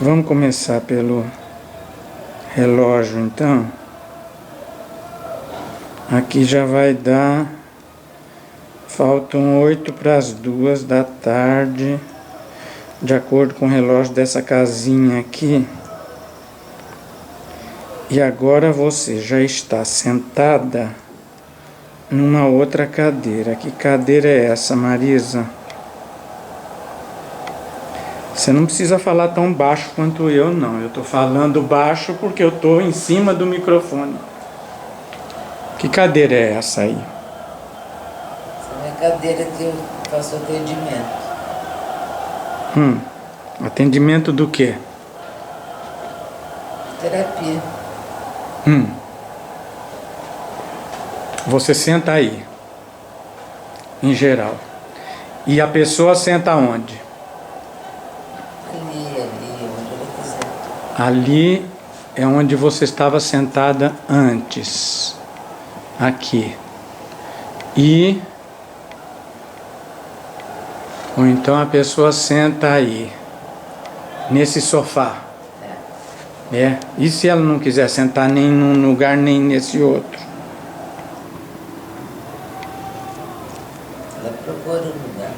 Vamos começar pelo relógio, então. Aqui já vai dar... Faltam 8 para as 2 da tarde, de acordo com o relógio dessa casinha aqui. E agora você já está sentada numa outra cadeira. Que cadeira é essa, Marisa? Você não precisa falar tão baixo quanto eu, não. Eu estou falando baixo porque eu estou em cima do microfone. Que cadeira é essa aí? Essa é a cadeira que eu faço atendimento. Atendimento do quê? Terapia. Você senta aí, em geral. E a pessoa senta onde? Ali, onde ela quiser. Ali é onde você estava sentada antes. Aqui. Ou então a pessoa senta aí, nesse sofá. E se ela não quiser sentar nem num lugar nem nesse outro? Ela procura um lugar.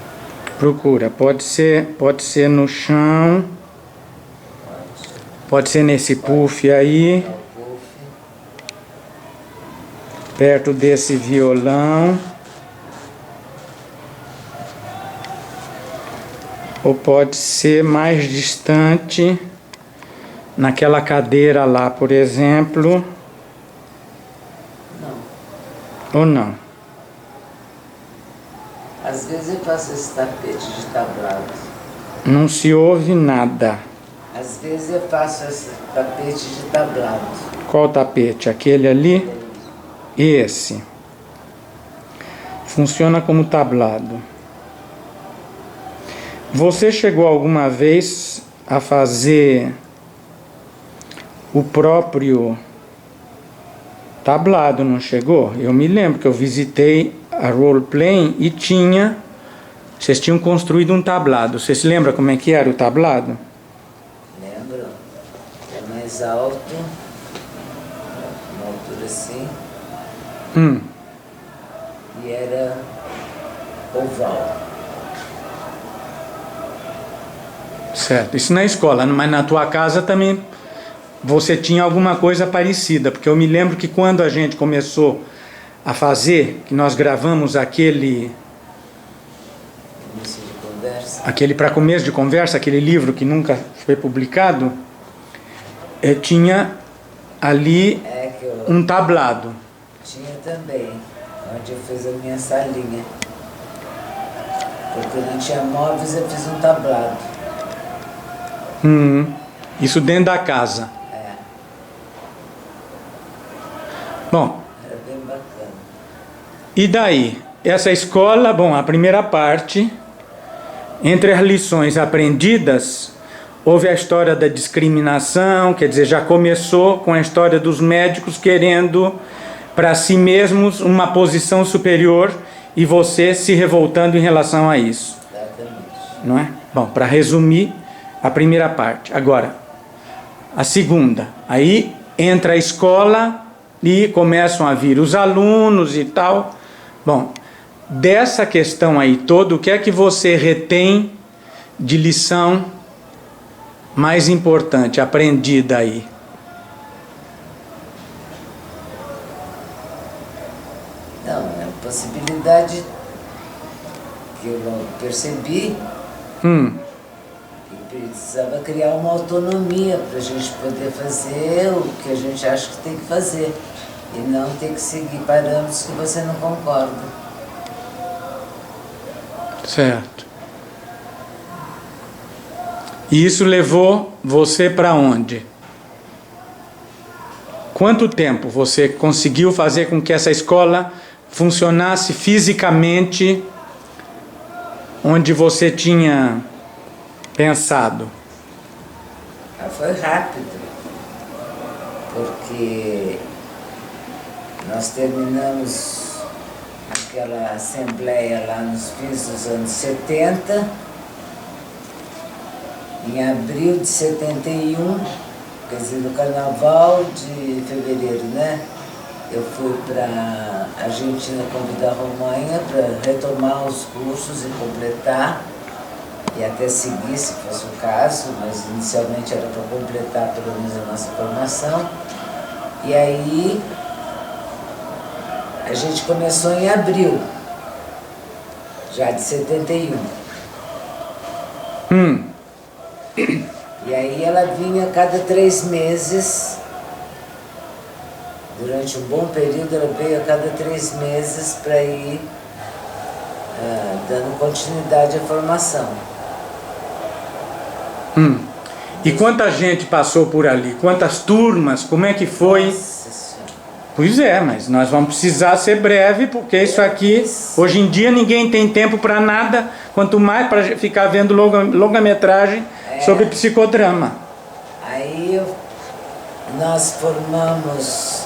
Procura. Pode ser no chão. Pode ser nesse puff aí. Perto desse violão. Ou pode ser mais distante, naquela cadeira lá, por exemplo. Não. Ou não? Às vezes eu faço esse tapete de tablado. Não se ouve nada. Às vezes eu faço esse tapete de tablado. Qual tapete? Aquele ali? Esse. Funciona como tablado. Você chegou alguma vez a fazer o próprio tablado, não chegou? Eu me lembro que eu visitei a Roleplaying e vocês tinham construído um tablado. Você se lembra como é que era o tablado? Lembro? É mais alto, uma altura assim. E era oval. Certo. Isso na escola, mas na tua casa também você tinha alguma coisa parecida, porque eu me lembro que quando a gente começou a fazer, que nós gravamos aquele Início de conversa. aquele para começo de conversa, aquele livro que nunca foi publicado, tinha ali um tablado. Tinha também, onde eu fiz a minha salinha. Porque não tinha móveis, eu fiz um tablado. Isso dentro da casa. Bom, Era bem bacana. e daí? Essa escola, bom, a primeira parte, entre as lições aprendidas, houve a história da discriminação, quer dizer, já começou com a história dos médicos querendo para si mesmos uma posição superior e você se revoltando em relação a isso. Exatamente. Não é? Bom, para resumir a primeira parte. Agora, a segunda. Aí entra a escola e começam a vir os alunos e tal. Bom, dessa questão aí toda, o que é que você retém de lição mais importante, aprendida aí? Não, é uma possibilidade que eu não percebi que precisava criar uma autonomia para a gente poder fazer o que a gente acha que tem que fazer e não ter que seguir parâmetros que você não concorda. Certo. E isso levou você para onde? Quanto tempo você conseguiu fazer com que essa escola funcionasse fisicamente onde você tinha pensado? Foi rápido, porque nós terminamos aquela assembleia lá nos fins dos anos 70 em abril de 71, quer dizer, no carnaval de fevereiro, né? Eu fui para a Argentina convidar a Romanha para retomar os cursos e completar, e até seguir, se fosse o caso, mas inicialmente era para completar pelo menos a nossa formação. E aí a gente começou em abril, já de 71. E aí ela vinha a cada 3 meses, durante um bom período ela veio a cada 3 meses para ir dando continuidade à formação. E quanta gente passou por ali? Quantas turmas? Como é que foi? Nossa Senhora. Pois é, mas nós vamos precisar ser breve, porque isso aqui, hoje em dia ninguém tem tempo para nada, quanto mais para ficar vendo longa-metragem sobre psicodrama. Aí nós formamos,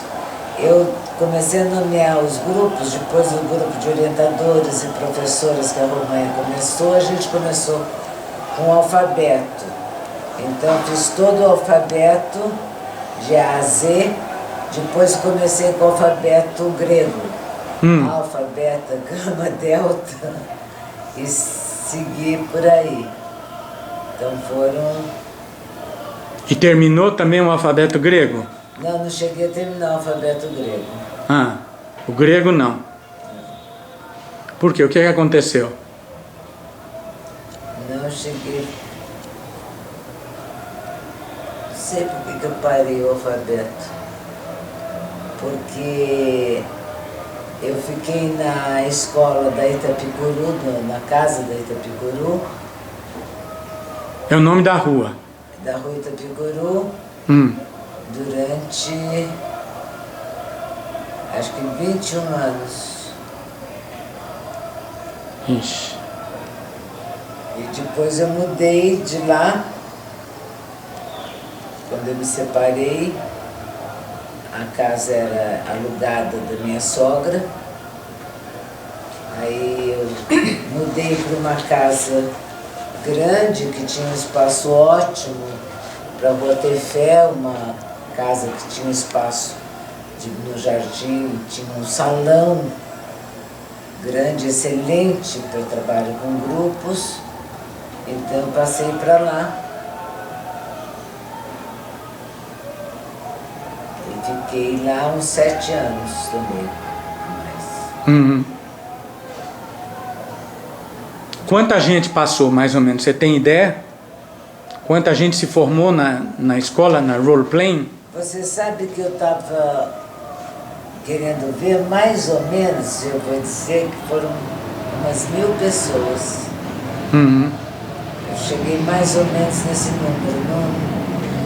eu comecei a nomear os grupos, depois o grupo de orientadores e professoras que a Romanha começou, a gente começou com o alfabeto. Então fiz todo o alfabeto de A a Z, depois comecei com o alfabeto grego, alfa, beta, gama, delta, e segui por aí. Então foram... E terminou também o alfabeto grego? Não cheguei a terminar o alfabeto grego. O grego não. Por quê? O que aconteceu? Não cheguei... Não sei por que eu parei o alfabeto. Porque eu fiquei na escola da Itapicuru, na casa da Itapicuru. É o nome da rua? Da rua Itapicuru, durante, acho que 21 anos. Ixi. E depois eu mudei de lá, quando eu me separei. A casa era alugada da minha sogra, aí eu mudei para uma casa grande, que tinha um espaço ótimo para a Rua Tefé, uma casa que tinha um espaço no jardim, tinha um salão grande, excelente para trabalho com grupos, então eu passei para lá. Fiquei lá uns 7 anos também. Quanta gente passou, mais ou menos? Você tem ideia? Quanta gente se formou na escola, na role-playing? Você sabe que eu estava querendo ver, mais ou menos, eu vou dizer que foram umas 1000 pessoas. Eu cheguei mais ou menos nesse número.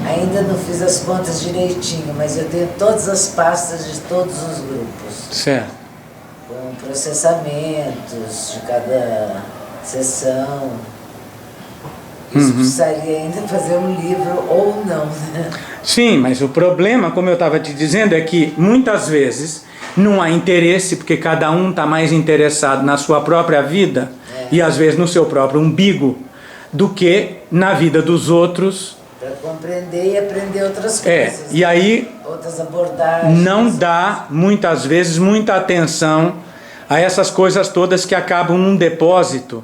Ainda não fiz as contas direitinho, mas eu tenho todas as pastas de todos os grupos. Certo. Com processamentos de cada sessão. Isso precisaria ainda fazer um livro ou não, né? Sim, mas o problema, como eu estava te dizendo, é que muitas vezes não há interesse, porque cada um está mais interessado na sua própria vida e às vezes no seu próprio umbigo, do que na vida dos outros. Para compreender e aprender outras coisas. E aí outras abordagens. Não dá, muitas vezes, muita atenção a essas coisas todas que acabam num depósito.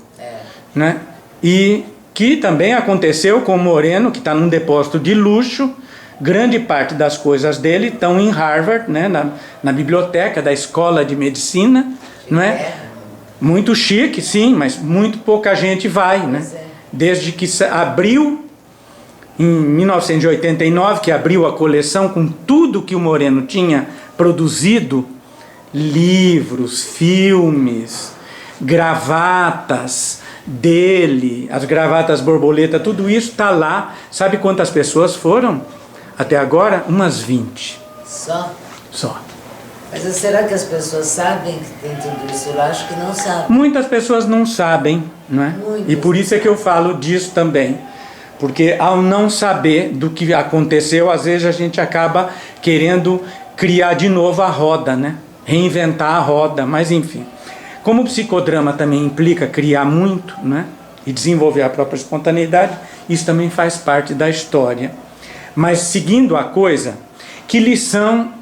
Né? E que também aconteceu com o Moreno, que está num depósito de luxo. Grande parte das coisas dele estão em Harvard, né? na biblioteca da Escola de Medicina. Não é? Muito chique, sim, mas muito pouca gente vai. Né? Desde que abriu... Em 1989, que abriu a coleção com tudo que o Moreno tinha produzido, livros, filmes, gravatas dele, as gravatas borboleta, tudo isso está lá. Sabe quantas pessoas foram? Até agora, umas 20. Só. Mas será que as pessoas sabem que tem tudo isso? Eu acho que não sabem. Muitas pessoas não sabem, não é? E por isso é que eu falo disso também. Porque ao não saber do que aconteceu, às vezes a gente acaba querendo criar de novo a roda, né? Reinventar a roda, mas enfim. Como o psicodrama também implica criar muito, né? e desenvolver a própria espontaneidade, isso também faz parte da história. Mas seguindo a coisa, que lição,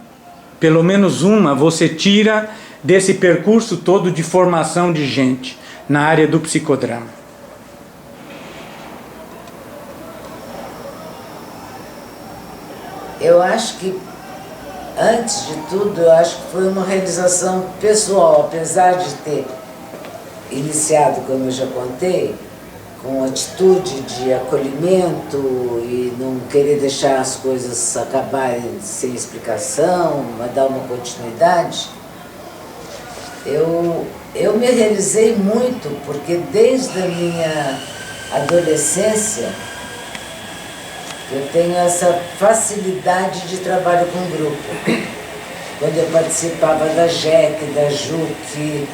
pelo menos uma, você tira desse percurso todo de formação de gente na área do psicodrama? Eu acho que, antes de tudo, eu acho que foi uma realização pessoal, apesar de ter iniciado, como eu já contei, com atitude de acolhimento e não querer deixar as coisas acabarem sem explicação, mas dar uma continuidade. Eu me realizei muito, porque desde a minha adolescência eu tenho essa facilidade de trabalho com grupo. Quando eu participava da JEC, da JUC,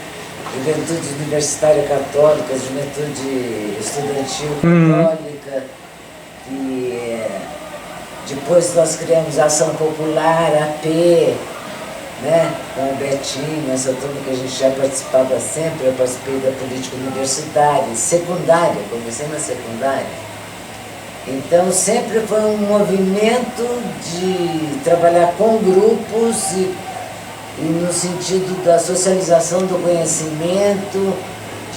Juventude Universitária Católica, Juventude Estudantil Católica, e depois nós criamos a Ação Popular, AP, né, com o Betinho, essa turma que a gente já participava sempre. Eu participei da política universitária, secundária, comecei na secundária. Então sempre foi um movimento de trabalhar com grupos e no sentido da socialização do conhecimento,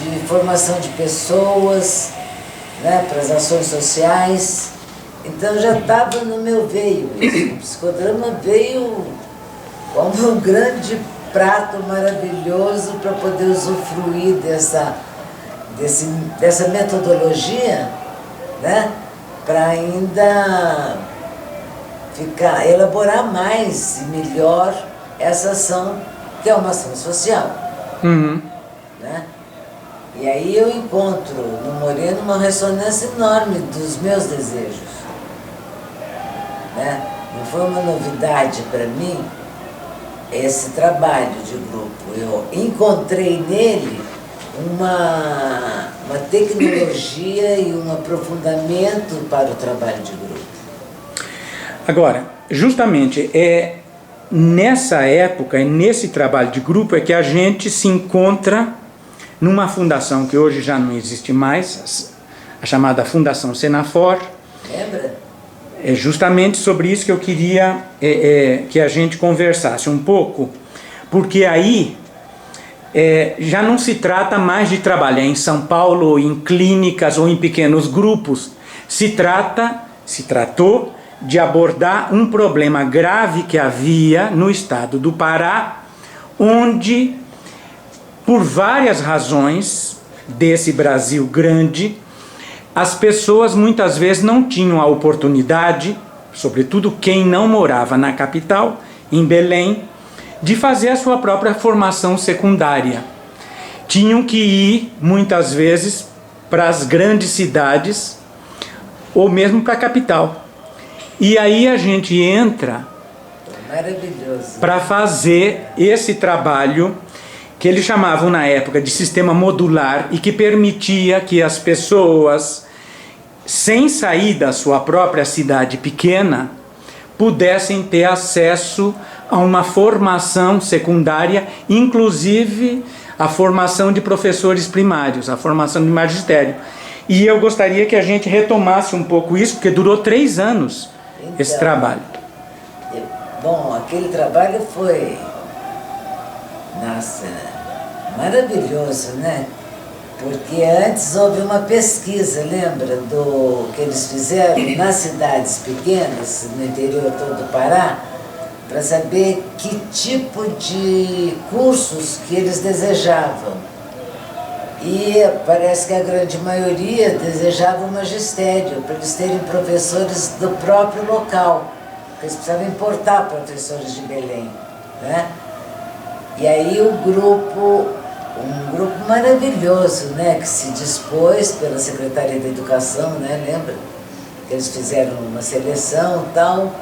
de formação de pessoas, né, para as ações sociais. Então já estava no meu veio isso. O psicodrama veio como um grande prato maravilhoso para poder usufruir dessa metodologia, né, para ainda elaborar mais e melhor essa ação, que é uma ação social. Né? E aí eu encontro no Moreno uma ressonância enorme dos meus desejos. Né? Não foi uma novidade para mim esse trabalho de grupo. Eu encontrei nele uma tecnologia e um aprofundamento para o trabalho de grupo. Agora, justamente, nessa época e nesse trabalho de grupo é que a gente se encontra numa fundação que hoje já não existe mais, a chamada Fundação Senafor. Lembra? É justamente sobre isso que eu queria que a gente conversasse um pouco, porque aí já não se trata mais de trabalhar em São Paulo, ou em clínicas ou em pequenos grupos. Se tratou de abordar um problema grave que havia no estado do Pará, onde, por várias razões desse Brasil grande, as pessoas muitas vezes não tinham a oportunidade, sobretudo quem não morava na capital, em Belém, de fazer a sua própria formação secundária. Tinham que ir, muitas vezes, para as grandes cidades, ou mesmo para a capital. E aí a gente entra para fazer esse trabalho que eles chamavam na época de sistema modular e que permitia que as pessoas, sem sair da sua própria cidade pequena, pudessem ter acesso a uma formação secundária, inclusive a formação de professores primários, a formação de magistério. E eu gostaria que a gente retomasse um pouco isso, porque durou 3 anos esse trabalho. Bom, aquele trabalho foi, nossa, maravilhoso, né? Porque antes houve uma pesquisa, lembra, do que eles fizeram nas cidades pequenas, no interior todo do Pará, para saber que tipo de cursos que eles desejavam. E parece que a grande maioria desejava o magistério, para eles terem professores do próprio local, porque eles precisavam importar professores de Belém, né? E aí um grupo maravilhoso, né, que se dispôs pela Secretaria da Educação, né, lembra? Que eles fizeram uma seleção e tal,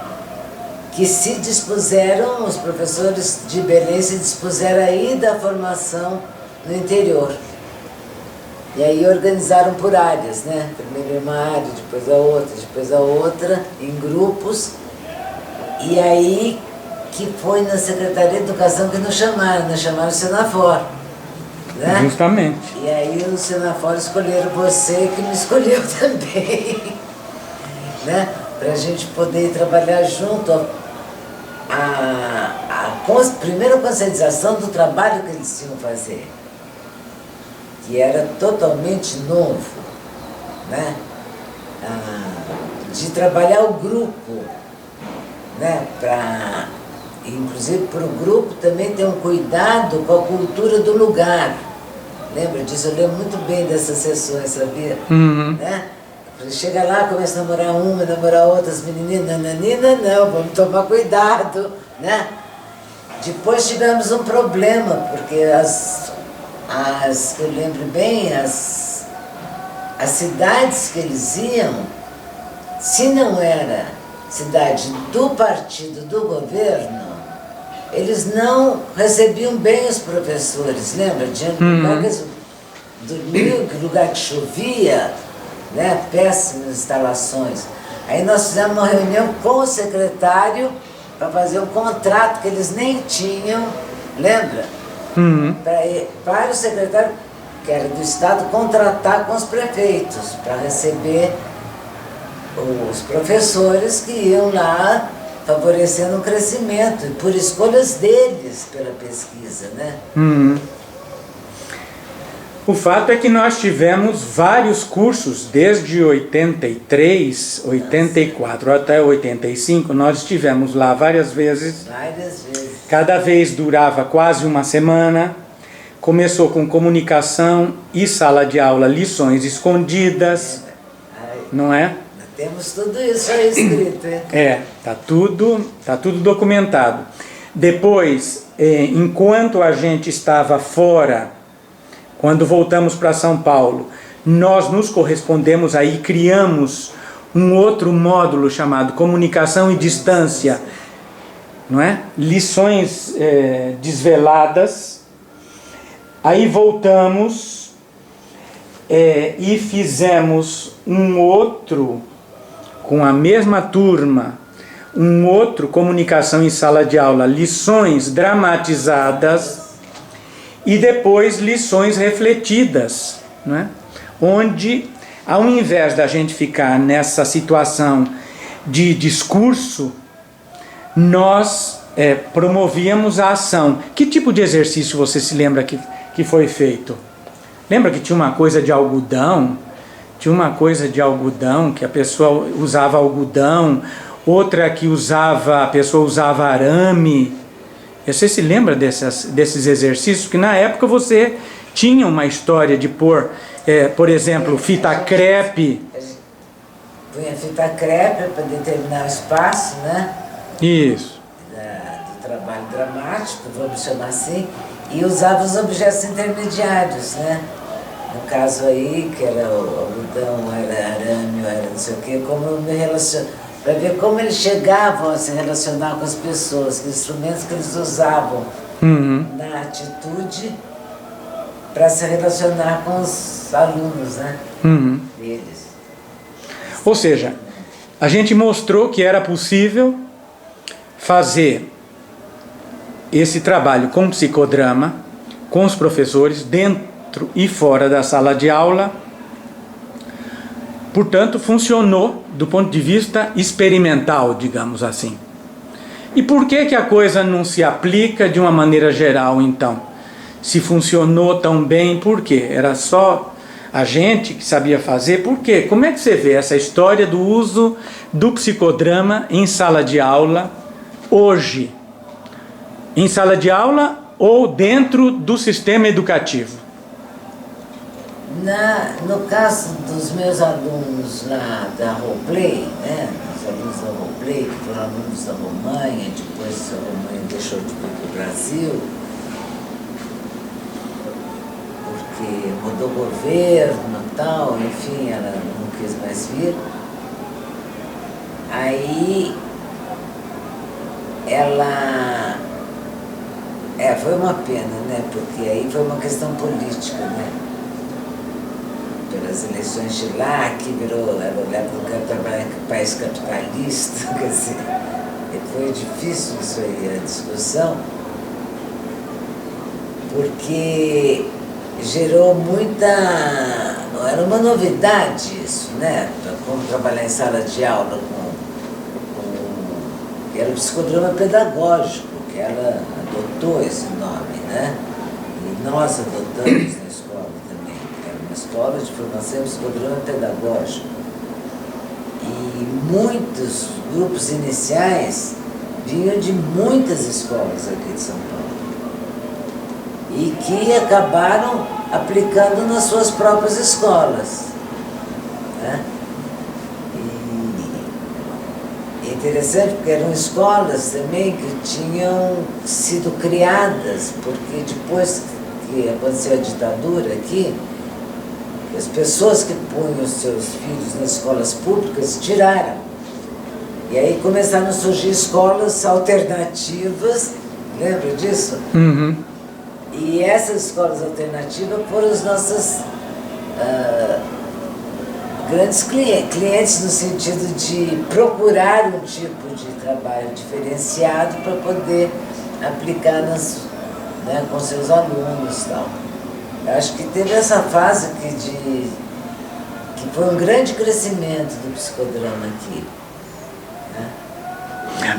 que se dispuseram, os professores de Belém se dispuseram a ir da formação no interior. E aí organizaram por áreas, né? Primeiro uma área, depois a outra, em grupos. E aí que foi na Secretaria de Educação que nos chamaram o Senafor. né? Justamente. E aí o Senafora escolheram você, que me escolheu também, né? Para a gente poder trabalhar junto primeira conscientização do trabalho que eles tinham fazer, que era totalmente novo, né? De trabalhar o grupo, né? Inclusive para o grupo também ter um cuidado com a cultura do lugar. Lembra disso? Eu lembro muito bem dessas sessões, sabia? Uhum. Né? Chega lá, começa a namorar uma, namorar outras meninas, nananina, não, vamos tomar cuidado, né? Depois tivemos um problema, porque que eu lembro bem, as cidades que eles iam, se não era cidade do partido, do governo, eles não recebiam bem os professores, lembra? Tinha lugar que eles dormiam, lugar que chovia, né? Péssimas instalações. Aí nós fizemos uma reunião com o secretário para fazer um contrato que eles nem tinham, lembra? Para o secretário, que era do Estado, contratar com os prefeitos para receber os professores que iam lá favorecendo o crescimento, e por escolhas deles pela pesquisa, né? O fato é que nós tivemos vários cursos, desde 83, 84 até 85, nós estivemos lá várias vezes. Várias vezes. Cada vez durava quase uma semana. Começou com comunicação e sala de aula, lições escondidas, não é? Temos tudo isso aí escrito, hein? Tá tudo documentado. Depois, enquanto a gente estava fora, quando voltamos para São Paulo, nós nos correspondemos aí, criamos um outro módulo chamado Comunicação e Distância, não é? Lições desveladas. Aí voltamos e fizemos um outro, com a mesma turma, um outro Comunicação em Sala de Aula, lições dramatizadas, e depois lições refletidas, né? Onde, ao invés da gente ficar nessa situação de discurso, nós promovíamos a ação. Que tipo de exercício você se lembra que foi feito? Lembra que tinha uma coisa de algodão? Tinha uma coisa de algodão, que a pessoa usava algodão, outra que a pessoa usava arame. Você se lembra desses exercícios? Que na época você tinha uma história de pôr, por exemplo, fita crepe. Punha fita crepe para determinar o espaço, né? Isso. Do trabalho dramático, vamos chamar assim, e usava os objetos intermediários, né? No caso aí, que era o algodão, era arame, era não sei o quê, como eu me relaciono, para ver como eles chegavam a se relacionar com as pessoas, que instrumentos que eles usavam na atitude para se relacionar com os alunos, né? Deles. Ou seja, a gente mostrou que era possível fazer esse trabalho com psicodrama, com os professores, dentro e fora da sala de aula. Portanto, funcionou do ponto de vista experimental, digamos assim. E por que a coisa não se aplica de uma maneira geral, então? Se funcionou tão bem, por quê? Era só a gente que sabia fazer? Por quê? Como é que você vê essa história do uso do psicodrama em sala de aula hoje? Em sala de aula ou dentro do sistema educativo? No caso dos meus alunos lá da Roleplay, né? Os alunos da Roleplay, que foram alunos da Romanha, depois a Romanha deixou de vir para o Brasil, porque mudou o governo e tal, enfim, ela não quis mais vir. Aí ela... foi uma pena, né? Porque aí foi uma questão política, né? Pelas eleições de lá, que virou, era olhar para o trabalho em país capitalista, quer dizer, foi difícil isso aí, a discussão, porque gerou muita... Era uma novidade isso, né? Como trabalhar em sala de aula que era o psicodrama pedagógico, que ela adotou esse nome, né? E nós adotamos na escola também, que era uma escola de formação em psicodrama pedagógico. E muitos grupos iniciais vinham de muitas escolas aqui de São Paulo e que acabaram aplicando nas suas próprias escolas, né? E é interessante porque eram escolas também que tinham sido criadas, porque depois que aconteceu a ditadura aqui, as pessoas que punham os seus filhos nas escolas públicas tiraram. E aí começaram a surgir escolas alternativas, lembra disso? Uhum. E essas escolas alternativas foram os nossos grandes clientes, no sentido de procurar um tipo de trabalho diferenciado para poder aplicar né, com seus alunos e tal. Eu acho que teve essa fase que foi um grande crescimento do psicodrama aqui, né?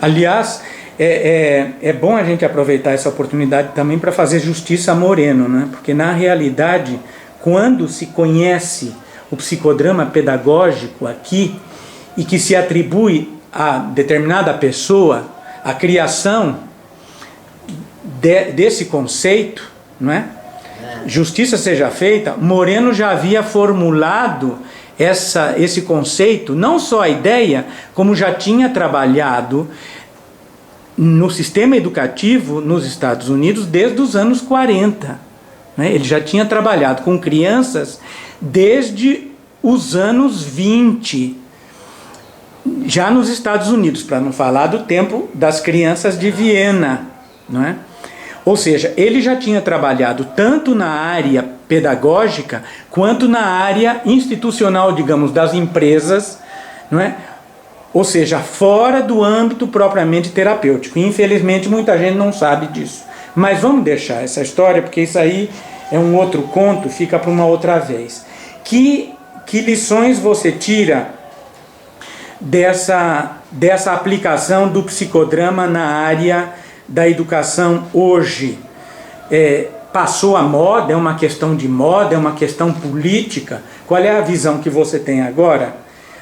Aliás, é bom a gente aproveitar essa oportunidade também para fazer justiça a Moreno, né? Porque na realidade, quando se conhece o psicodrama pedagógico aqui e que se atribui a determinada pessoa a criação desse conceito, não é? Justiça seja feita, Moreno já havia formulado esse conceito, não só a ideia, como já tinha trabalhado no sistema educativo nos Estados Unidos desde os anos 40. Né? Ele já tinha trabalhado com crianças desde os anos 20, já nos Estados Unidos, para não falar do tempo das crianças de Viena, não é? Ou seja, ele já tinha trabalhado tanto na área pedagógica quanto na área institucional, digamos, das empresas, não é? Ou seja, fora do âmbito propriamente terapêutico. Infelizmente, muita gente não sabe disso. Mas vamos deixar essa história, porque isso aí é um outro conto, fica para uma outra vez. Que lições você tira dessa aplicação do psicodrama na área da educação hoje? Passou a moda, é uma questão de moda, é uma questão política? Qual é a visão que você tem agora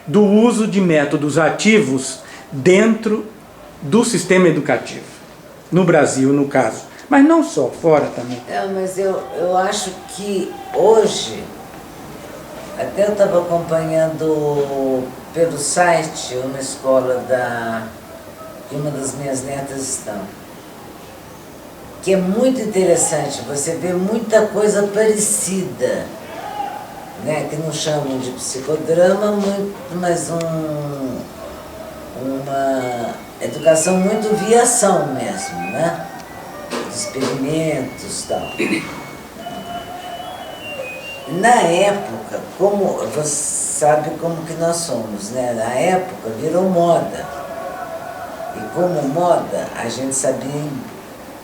do uso de métodos ativos dentro do sistema educativo? No Brasil, no caso. Mas não só, fora também. Mas eu acho que hoje, até eu estava acompanhando pelo site uma escola que uma das minhas netas estão, que é muito interessante, você vê muita coisa parecida, né, que não chamam de psicodrama, mas uma educação muito via ação mesmo, né, de experimentos e tal. Na época, como você sabe como que nós somos, né, na época virou moda, e como moda a gente sabia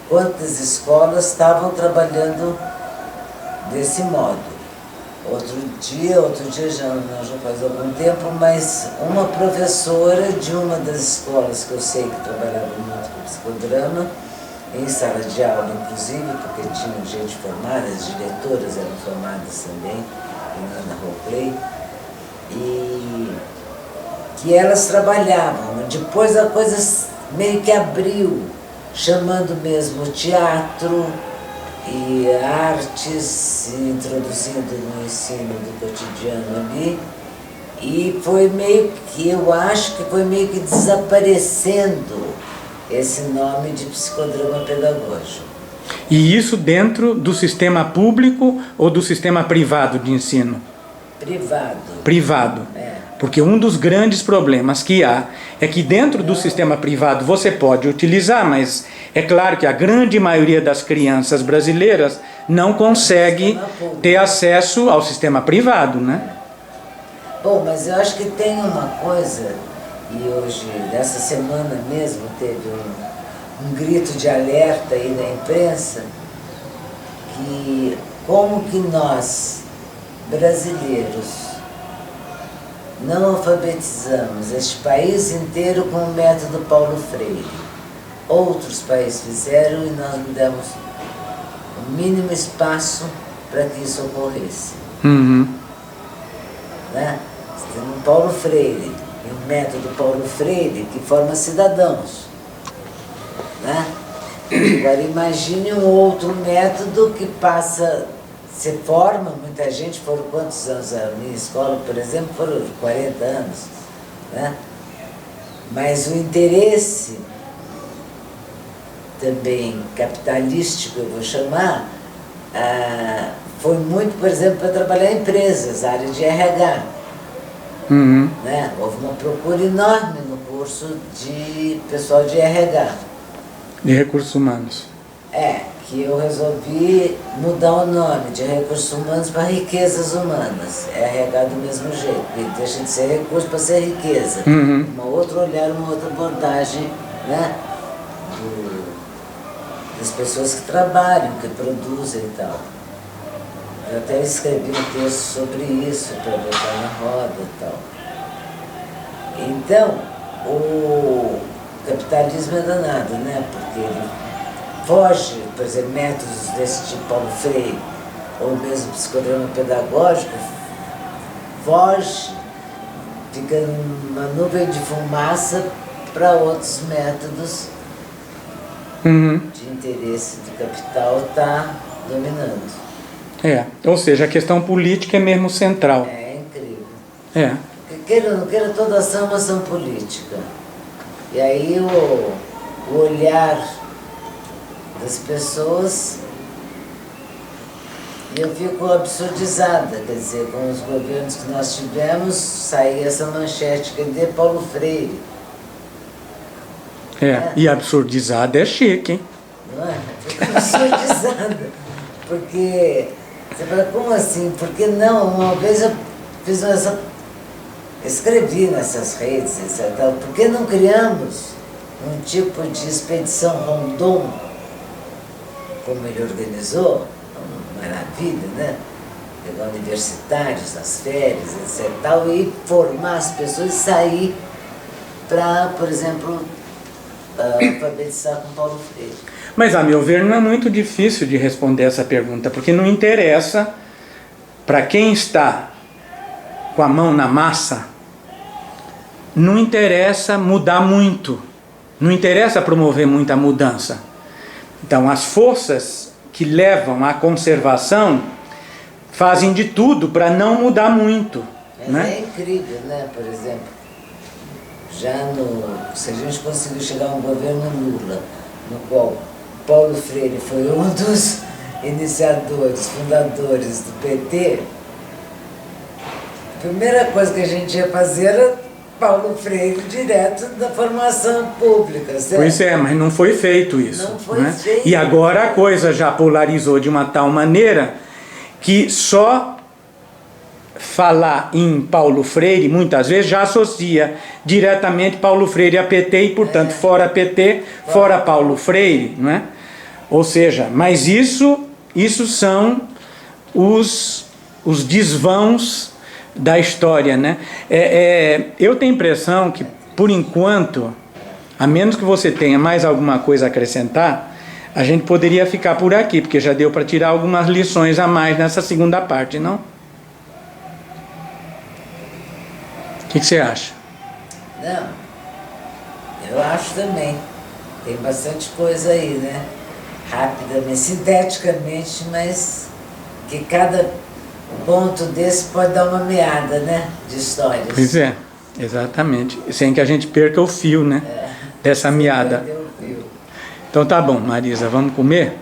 quantas escolas estavam trabalhando desse modo. Outro dia já faz algum tempo, mas uma professora de uma das escolas que eu sei que trabalhava muito com psicodrama, em sala de aula inclusive, porque tinham gente formada, as diretoras eram formadas também, na Roleplay, e que elas trabalhavam. Depois a coisa meio que abriu, chamando mesmo teatro e artes, se introduzindo no ensino do cotidiano ali, e foi meio que, eu acho que foi meio que desaparecendo esse nome de psicodrama pedagógico. E isso dentro do sistema público ou do sistema privado de ensino? Privado. Privado. Porque um dos grandes problemas que há é que dentro do sistema privado você pode utilizar, mas é claro que a grande maioria das crianças brasileiras não consegue ter acesso ao sistema privado, né? Bom, mas eu acho que tem uma coisa, e hoje, dessa semana mesmo, teve um grito de alerta aí na imprensa, que como que nós, brasileiros, não alfabetizamos este país inteiro com o método Paulo Freire. Outros países fizeram e nós não demos o mínimo espaço para que isso ocorresse. Uhum. Né? Tem o Paulo Freire e o método Paulo Freire que forma cidadãos. Né? Agora imagine um outro método que passa, se forma muita gente, foram quantos anos? A minha escola, por exemplo, foram 40 anos. Né? Mas o interesse também capitalístico, eu vou chamar, foi muito, por exemplo, para trabalhar em empresas, área de RH. Uhum. Né? Houve uma procura enorme no curso de pessoal de RH. De recursos humanos. Que eu resolvi mudar o nome de recursos humanos para riquezas humanas. É RH do mesmo jeito, ele deixa de ser recurso para ser riqueza. Uhum. Uma outra olhar, uma outra abordagem, né? Das pessoas que trabalham, que produzem e tal. Eu até escrevi um texto sobre isso, para botar na roda e tal. Então, o capitalismo é danado, né? Porque ele foge, por exemplo, métodos desse tipo Paulo Freire, ou mesmo psicodrama pedagógico, foge, fica uma nuvem de fumaça para outros métodos de interesse do capital tá dominando. Ou seja, a questão política é mesmo central. É incrível. É. Queira ou não queira, toda ação é uma ação política. E aí o olhar das pessoas, eu fico absurdizada, quer dizer, com os governos que nós tivemos, saía essa manchete, quer dizer, Paulo Freire. E absurdizada é chique, hein? Não é? Fico absurdizada, porque você fala, como assim? Por que não? Uma vez eu fiz escrevi nessas redes, etc. Por que não criamos um tipo de expedição Rondon, como ele organizou? Uma maravilha, né? Pegar universitários nas férias, etc. E formar as pessoas e sair para, por exemplo, alfabetizar com Paulo Freire. Mas, a meu ver, não é muito difícil de responder essa pergunta, porque não interessa para quem está com a mão na massa, não interessa mudar muito, não interessa promover muita mudança. Então, as forças que levam à conservação fazem de tudo para não mudar muito. Mas né? É incrível, né? Por exemplo, se a gente conseguiu chegar a um governo Lula, no qual Paulo Freire foi um dos iniciadores, fundadores do PT, a primeira coisa que a gente ia fazer era Paulo Freire direto da formação pública, certo? Pois é, mas não foi feito isso. Não foi feito. E agora a coisa já polarizou de uma tal maneira que só falar em Paulo Freire, muitas vezes, já associa diretamente Paulo Freire a PT e, portanto, fora PT, fora Paulo Freire, não é? Ou seja, mas isso são os desvãos da história, né? Eu tenho a impressão que, por enquanto, a menos que você tenha mais alguma coisa a acrescentar, a gente poderia ficar por aqui, porque já deu para tirar algumas lições a mais nessa segunda parte, não? O que você acha? Não, eu acho também. Tem bastante coisa aí, né? Rapidamente, sinteticamente, mas que cada ponto desse pode dar uma meada, né? De histórias. Pois é, exatamente. Sem que a gente perca o fio, né? Dessa meada. Perdeu o fio. Então tá bom, Marisa, vamos comer?